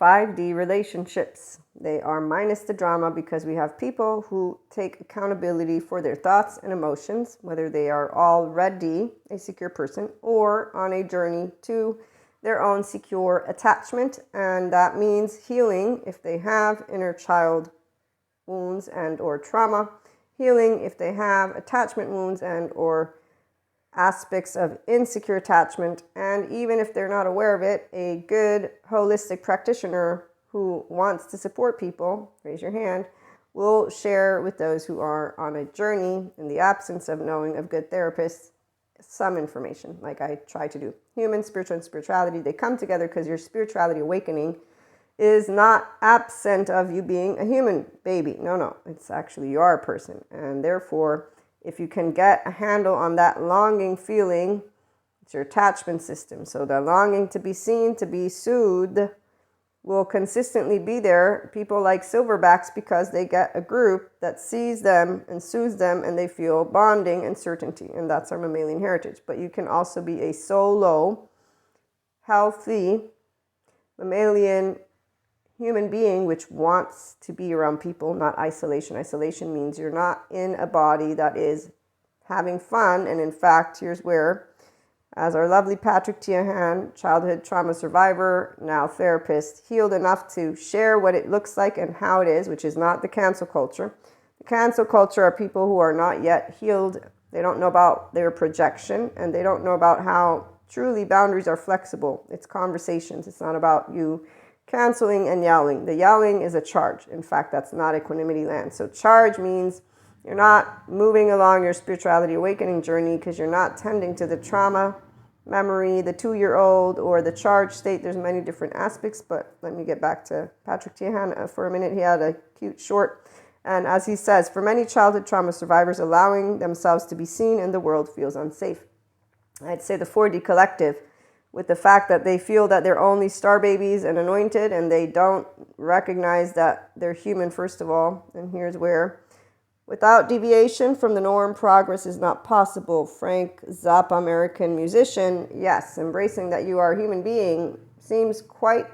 5D relationships. They are minus the drama because we have people who take accountability for their thoughts and emotions, whether they are already a secure person or on a journey to their own secure attachment. And that means healing if they have inner child wounds and or trauma, healing if they have attachment wounds and or aspects of insecure attachment, and even if they're not aware of it, a good holistic practitioner who wants to support people, raise your hand, will share with those who are on a journey in the absence of knowing of good therapists some information, like I try to do. Human, spiritual, and spirituality, they come together because your spirituality awakening is not absent of you being a human baby. No, it's actually you are a person, and therefore if you can get a handle on that longing feeling, it's your attachment system. So the longing to be seen, to be soothed, will consistently be there. People like silverbacks because they get a group that sees them and soothes them, and they feel bonding and certainty. And that's our mammalian heritage. But you can also be a solo, healthy, mammalian human being which wants to be around people, not isolation. Isolation means you're not in a body that is having fun. And in fact, here's where, as our lovely Patrick Tiahan, childhood trauma survivor, now therapist, healed enough to share what it looks like and how it is, which is not the cancel culture. The cancel culture are people who are not yet healed. They don't know about their projection, and they don't know about how truly boundaries are flexible. It's conversations. It's not about you canceling and yelling. The yelling is a charge. In fact, that's not equanimity land. So charge means you're not moving along your spirituality awakening journey because you're not tending to the trauma memory, the 2-year-old, or the charge state. There's many different aspects, but let me get back to Patrick Tiahan for a minute. He had a cute short. And as he says, for many childhood trauma survivors, allowing themselves to be seen in the world feels unsafe. I'd say the 4D collective, with the fact that they feel that they're only star babies and anointed, and they don't recognize that they're human, first of all. And here's where, without deviation from the norm, progress is not possible. Frank Zappa, American musician, yes, embracing that you are a human being seems quite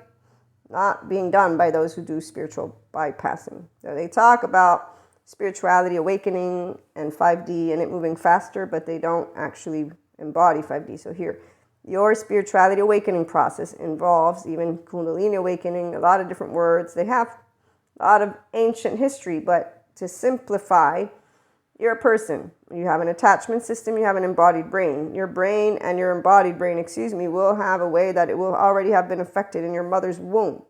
not being done by those who do spiritual bypassing. So they talk about spirituality awakening and 5D and it moving faster, but they don't actually embody 5D. So here, your spirituality awakening process involves even Kundalini awakening, a lot of different words. They have a lot of ancient history, but to simplify, you're a person. You have an attachment system, you have an embodied brain. Your brain and your embodied brain, will have a way that it will already have been affected in your mother's womb.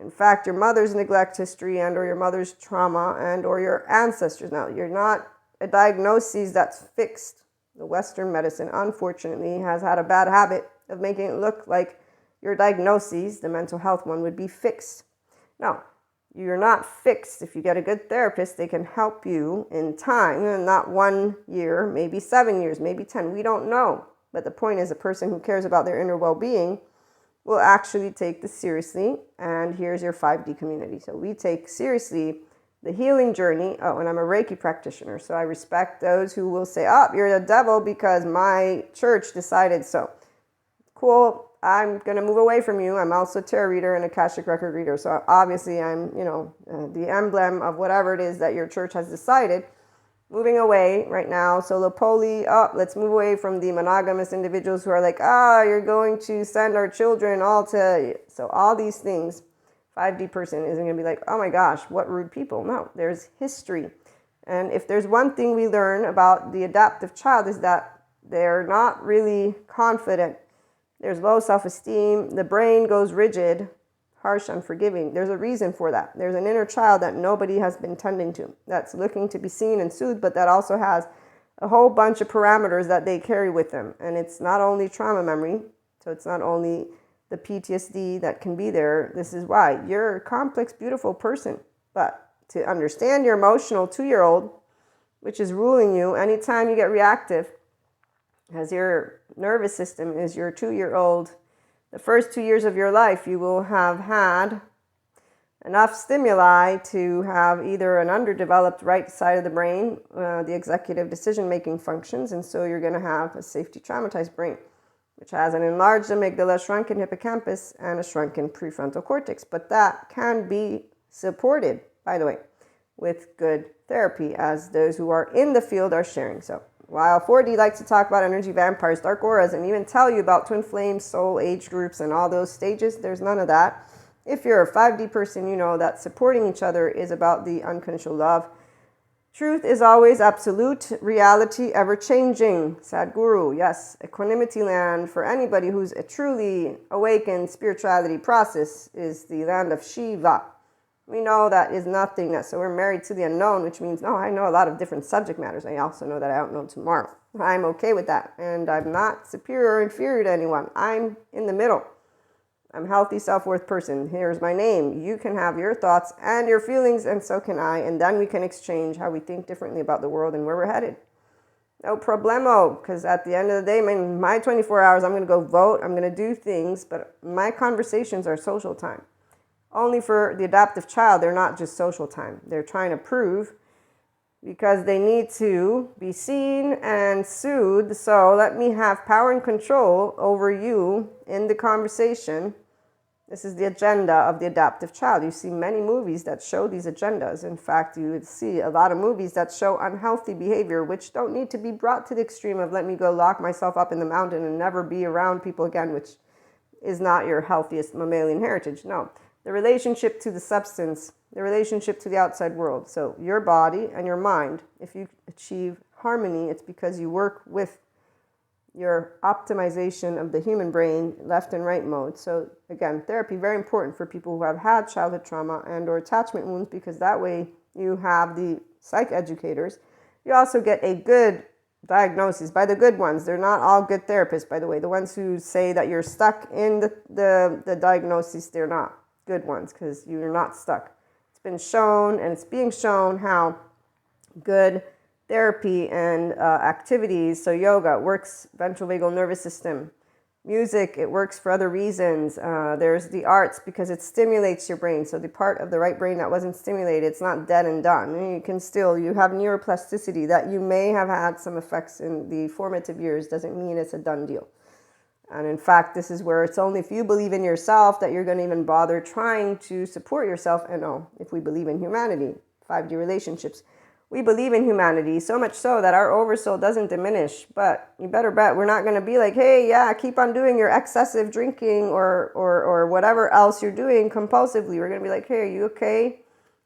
In fact, your mother's neglect history and or your mother's trauma and or your ancestors. Now, you're not a diagnosis that's fixed. The Western medicine, unfortunately, has had a bad habit of making it look like your diagnoses, the mental health one, would be fixed. No, you're not fixed. If you get a good therapist, they can help you in time, not 1 year, maybe 7 years, maybe 10. We don't know. But the point is, a person who cares about their inner well-being will actually take this seriously. And here's your 5D community. So we take seriously the healing journey. Oh, and I'm a Reiki practitioner, so I respect those who will say, oh, you're the devil because my church decided so. Cool, I'm going to move away from you. I'm also a tarot reader and Akashic record reader, so obviously I'm, the emblem of whatever it is that your church has decided. Moving away right now, solo poly, let's move away from the monogamous individuals who are like, you're going to send our children all to, so all these things. 5D person isn't going to be like, oh my gosh, what rude people. No, there's history. And if there's one thing we learn about the adaptive child is that they're not really confident. There's low self-esteem. The brain goes rigid, harsh, unforgiving. There's a reason for that. There's an inner child that nobody has been tending to, that's looking to be seen and soothed, but that also has a whole bunch of parameters that they carry with them. And it's not only trauma memory, so it's not only the PTSD that can be there. This is why you're a complex, beautiful person. But to understand your emotional 2-year-old, which is ruling you, anytime you get reactive, as your nervous system is your 2-year-old, the first 2 years of your life, you will have had enough stimuli to have either an underdeveloped right side of the brain, the executive decision-making functions, and so you're going to have a safety traumatized brain. which has an enlarged amygdala, shrunken hippocampus, and a shrunken prefrontal cortex. But that can be supported, by the way, with good therapy, as those who are in the field are sharing. So while 4D likes to talk about energy vampires, dark auras, and even tell you about twin flames, soul, age groups, and all those stages, there's none of that. If you're a 5D person, you know that supporting each other is about the unconditional love. Truth is always absolute, reality ever-changing. Sadhguru, yes, equanimity land for anybody who's a truly awakened spirituality process is the land of Shiva. We know that is nothingness, so we're married to the unknown, which means, no, I know a lot of different subject matters. I also know that I don't know tomorrow. I'm okay with that, and I'm not superior or inferior to anyone. I'm in the middle. I'm a healthy self-worth person. Here's my name. You can have your thoughts and your feelings, and so can I, and then we can exchange how we think differently about the world and where we're headed. No problemo, because at the end of the day, my 24 hours, I'm going to go vote, I'm going to do things, but my conversations are social time. Only for the adaptive child, they're not just social time. They're trying to prove because they need to be seen and soothed. So let me have power and control over you in the conversation. This is the agenda of the adaptive child. You see many movies that show these agendas. In fact, you would see a lot of movies that show unhealthy behavior, which don't need to be brought to the extreme of let me go lock myself up in the mountain and never be around people again, which is not your healthiest mammalian heritage. No. The relationship to the substance, the relationship to the outside world. So your body and your mind, if you achieve harmony, it's because you work with your optimization of the human brain, left and right mode. So again, therapy, very important for people who have had childhood trauma and or attachment wounds, because that way you have the psych educators. You also get a good diagnosis by the good ones. They're not all good therapists, by the way. The ones who say that you're stuck in the diagnosis, they're not good ones, because you're not stuck. It's been shown, and it's being shown, how good therapy and activities, so yoga works ventral vagal nervous system. Music, it works for other reasons. There's the arts, because it stimulates your brain. So the part of the right brain that wasn't stimulated, it's not dead and done. You have neuroplasticity that you may have had some effects in the formative years. Doesn't mean it's a done deal. And in fact, this is where it's only if you believe in yourself that you're going to even bother trying to support yourself. And if we believe in humanity, 5D relationships, we believe in humanity, so much so that our oversoul doesn't diminish. But you better bet we're not going to be like, hey, yeah, keep on doing your excessive drinking or whatever else you're doing compulsively. We're going to be like, hey, are you okay?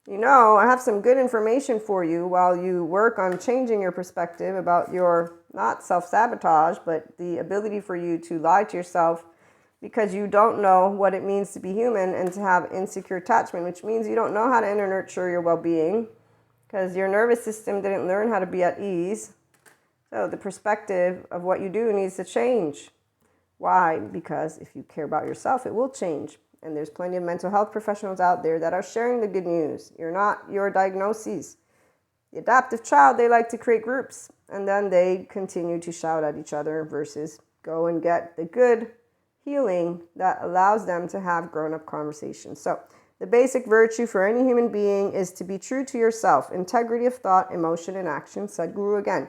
I have some good information for you while you work on changing your perspective about your, not self-sabotage, but the ability for you to lie to yourself because you don't know what it means to be human and to have insecure attachment, which means you don't know how to nurture your well-being because your nervous system didn't learn how to be at ease. So the perspective of what you do needs to change. Why? Because if you care about yourself, it will change. And there's plenty of mental health professionals out there that are sharing the good news. You're not your diagnoses. The adaptive child, they like to create groups, and then they continue to shout at each other versus go and get the good healing that allows them to have grown-up conversations. So the basic virtue for any human being is to be true to yourself. Integrity of thought, emotion, and action. Sadhguru again.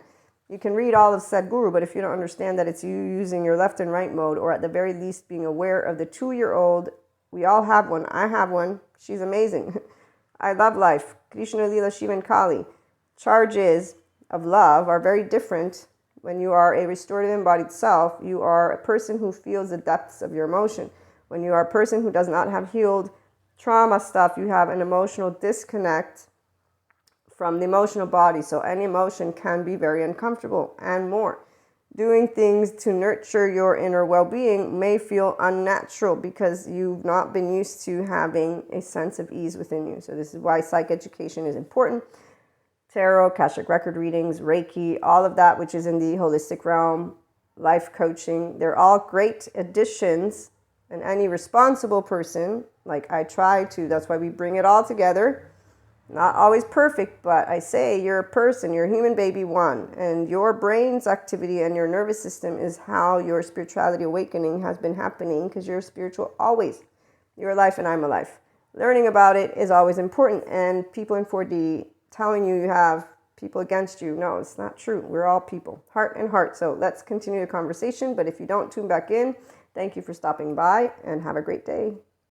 You can read all of Sadhguru, but if you don't understand that it's you using your left and right mode, or at the very least being aware of the 2-year-old, we all have one. I have one. She's amazing. I love life. Krishna, Lila, Shiva, and Kali. Charges of love are very different. When you are a restorative embodied self, you are a person who feels the depths of your emotion. When you are a person who does not have healed trauma stuff, you have an emotional disconnect from the emotional body. So any emotion can be very uncomfortable and more. Doing things to nurture your inner well-being may feel unnatural because you've not been used to having a sense of ease within you. So this is why psych education is important. Tarot, Akashic record readings, Reiki, all of that, which is in the holistic realm, life coaching, they're all great additions. And any responsible person, like I try to, that's why we bring it all together. Not always perfect, but I say you're a person, you're a human baby one, and your brain's activity and your nervous system is how your spirituality awakening has been happening, because you're spiritual always. You're alive and I'm alive. Learning about it is always important, and people in 4D telling you you have people against you. No, it's not true. We're all people, heart and heart. So let's continue the conversation. But if you don't tune back in, thank you for stopping by and have a great day.